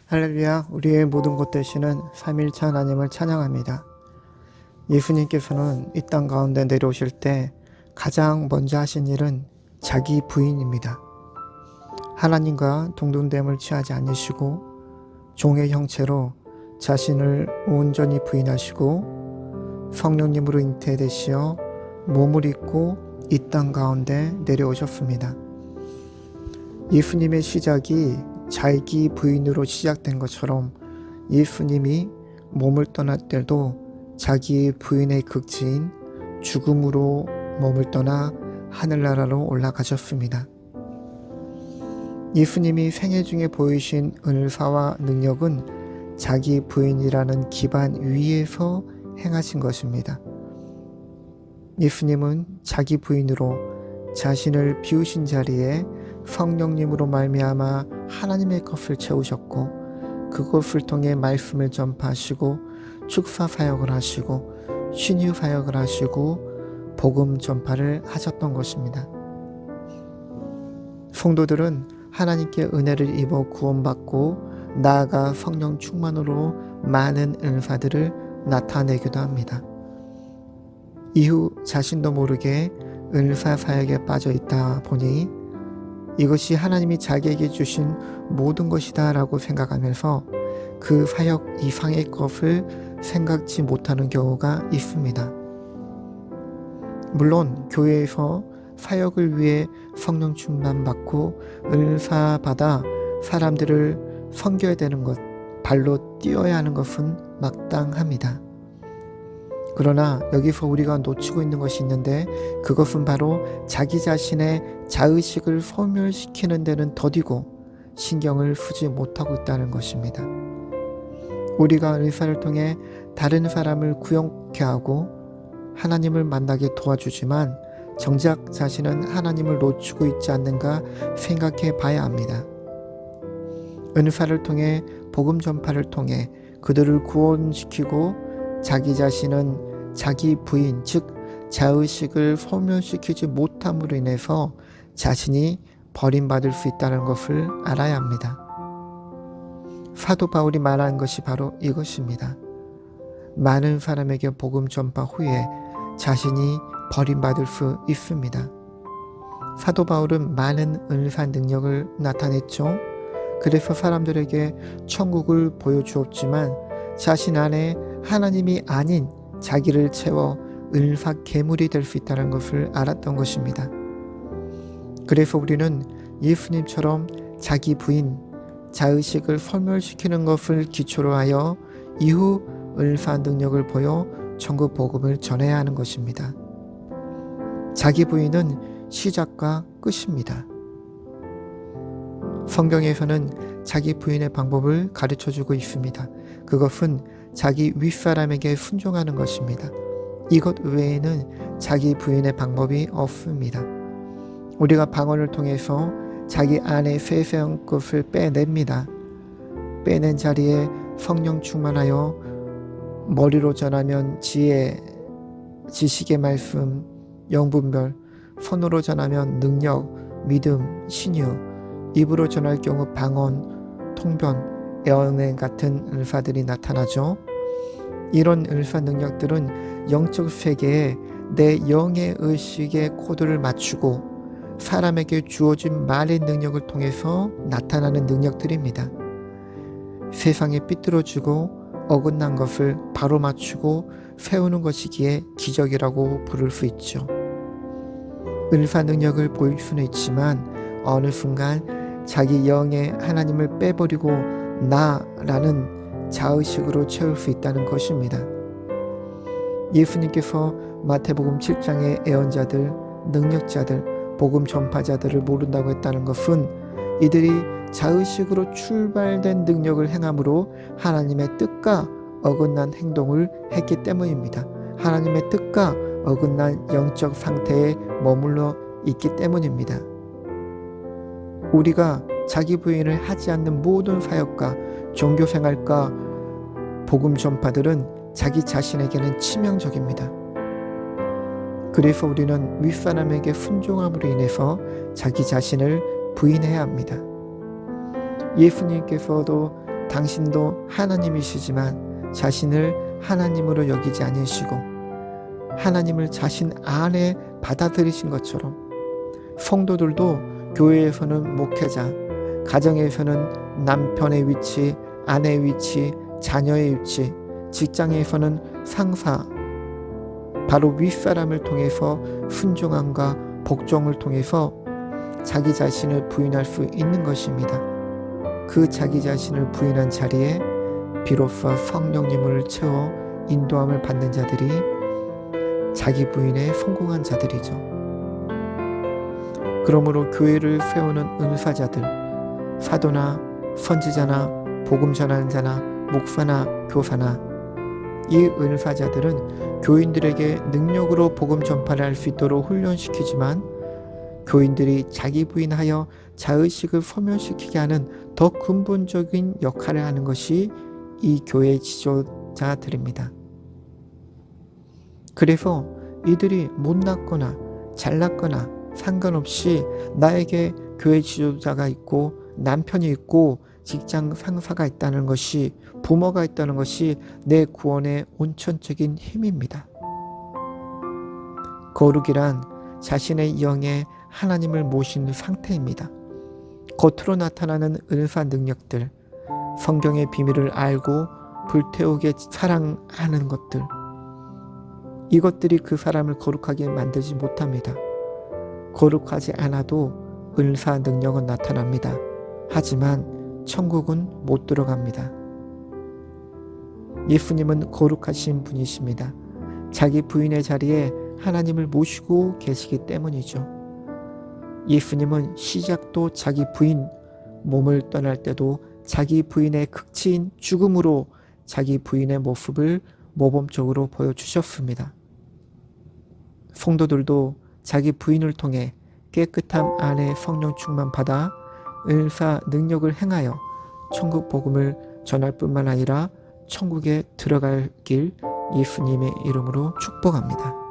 할렐루야, 우리의 모든 것 되시는 삼일차 하나님을 찬양합니다. 예수님께서는 이 땅 가운데 내려오실 때 가장 먼저 하신 일은 자기 부인입니다. 하나님과 동등됨을 취하지 않으시고 종의 형체로 자신을 온전히 부인하시고 성령님으로 잉태되시어 몸을 입고 이 땅 가운데 내려오셨습니다. 예수님의 시작이 자기 부인으로 시작된 것처럼 예수님이 몸을 떠날 때도 자기 부인의 극지인 죽음으로 몸을 떠나 하늘나라로 올라가셨습니다. 예수님이 생애 중에 보이신 은사와 능력은 자기 부인이라는 기반 위에서 행하신 것입니다. 예수님은 자기 부인으로 자신을 비우신 자리에 성령님으로 말미암아 하나님의 것을 채우셨고 그것을 통해 말씀을 전파하시고 축사 사역을 하시고 신유 사역을 하시고 복음 전파를 하셨던 것입니다. 성도들은 하나님께 은혜를 입어 구원받고 나아가 성령 충만으로 많은 은사들을 나타내기도 합니다. 이후 자신도 모르게 은사 사역에 빠져 있다 보니 이것이 하나님이 자기에게 주신 모든 것이다 라고 생각하면서 그 사역 이상의 것을 생각지 못하는 경우가 있습니다. 물론 교회에서 사역을 위해 성령 충만 받고 은사 받아 사람들을 섬겨야 되는 것, 발로 뛰어야 하는 것은 마땅합니다. 그러나 여기서 우리가 놓치고 있는 것이 있는데 그것은 바로 자기 자신의 자의식을 소멸시키는 데는 더디고 신경을 쓰지 못하고 있다는 것입니다. 우리가 은사를 통해 다른 사람을 구원케 하고 하나님을 만나게 도와주지만 정작 자신은 하나님을 놓치고 있지 않는가 생각해 봐야 합니다. 은사를 통해 복음 전파를 통해 그들을 구원시키고 자기 자신은 자기 부인 즉 자의식을 소멸시키지 못함으로 인해서 자신이 버림받을 수 있다는 것을 알아야 합니다. 사도 바울이 말한 것이 바로 이것입니다. 많은 사람에게 복음 전파 후에 자신이 버림받을 수 있습니다. 사도 바울은 많은 은사 능력을 나타냈죠. 그래서 사람들에게 천국을 보여주었지만 자신 안에 하나님이 아닌 자기를 채워 은사 괴물이 될 수 있다는 것을 알았던 것입니다. 그래서 우리는 예수님처럼 자기 부인, 자의식을 소멸시키는 것을 기초로 하여 이후 은사 능력을 보여 천국 복음을 전해야 하는 것입니다. 자기 부인은 시작과 끝입니다. 성경에서는 자기 부인의 방법을 가르쳐주고 있습니다. 그것은 자기 윗사람에게 순종하는 것입니다. 이것 외에는 자기 부인의 방법이 없습니다. 우리가 방언을 통해서 자기 안에 세세한 것을 빼냅니다. 빼낸 자리에 성령 충만하여 머리로 전하면 지혜, 지식의 말씀, 영분별, 손으로 전하면 능력, 믿음, 신유, 입으로 전할 경우 방언, 통변, 예언 같은 은사들이 나타나죠. 이런 은사 능력들은 영적 세계에 내 영의 의식의 코드를 맞추고 사람에게 주어진 말의 능력을 통해서 나타나는 능력들입니다. 세상에 삐뚤어지고 어긋난 것을 바로 맞추고 세우는 것이기에 기적이라고 부를 수 있죠. 은사 능력을 보일 수는 있지만 어느 순간 자기 영의 하나님을 빼버리고 나라는 자의식으로 채울 수 있다는 것입니다. 예수님께서 마태복음 7장의 예언자들, 능력자들, 복음 전파자들을 모른다고 했다는 것은 이들이 자의식으로 출발된 능력을 행함으로 하나님의 뜻과 어긋난 행동을 했기 때문입니다. 하나님의 뜻과 어긋난 영적 상태에 머물러 있기 때문입니다. 우리가 자기 부인을 하지 않는 모든 사역과 종교생활과 복음 전파들은 자기 자신에게는 치명적입니다. 그래서 우리는 윗사람에게 순종함으로 인해서 자기 자신을 부인해야 합니다. 예수님께서도 당신도 하나님이시지만 자신을 하나님으로 여기지 않으시고 하나님을 자신 안에 받아들이신 것처럼 성도들도 교회에서는 목회자, 가정에서는 남편의 위치, 아내의 위치, 자녀의 위치, 직장에서는 상사, 바로 윗사람을 통해서 순종함과 복종을 통해서 자기 자신을 부인할 수 있는 것입니다. 그 자기 자신을 부인한 자리에 비로소 성령님을 채워 인도함을 받는 자들이 자기 부인에 성공한 자들이죠. 그러므로 교회를 세우는 은사자들, 사도나 선지자나 복음 전하는 자나 목사나 교사나 이 은사자들은 교인들에게 능력으로 복음 전파를 할 수 있도록 훈련시키지만 교인들이 자기 부인하여 자의식을 소멸시키게 하는 더 근본적인 역할을 하는 것이 이 교회 지도자들입니다. 그래서 이들이 못났거나 잘났거나 상관없이 나에게 교회 지도자가 있고 남편이 있고 직장 상사가 있다는 것이, 부모가 있다는 것이 내 구원의 온천적인 힘입니다. 거룩이란 자신의 영에 하나님을 모시는 상태입니다. 겉으로 나타나는 은사 능력들, 성경의 비밀을 알고 불태우게 사랑하는 것들, 이것들이 그 사람을 거룩하게 만들지 못합니다. 거룩하지 않아도 은사 능력은 나타납니다. 하지만 천국은 못 들어갑니다. 예수님은 거룩하신 분이십니다. 자기 부인의 자리에 하나님을 모시고 계시기 때문이죠. 예수님은 시작도 자기 부인, 몸을 떠날 때도 자기 부인의 극치인 죽음으로 자기 부인의 모습을 모범적으로 보여주셨습니다. 성도들도 자기 부인을 통해 깨끗함 안에 성령 충만 받아 은사 능력을 행하여 천국 복음을 전할 뿐만 아니라 천국에 들어갈 길 예수님의 이름으로 축복합니다.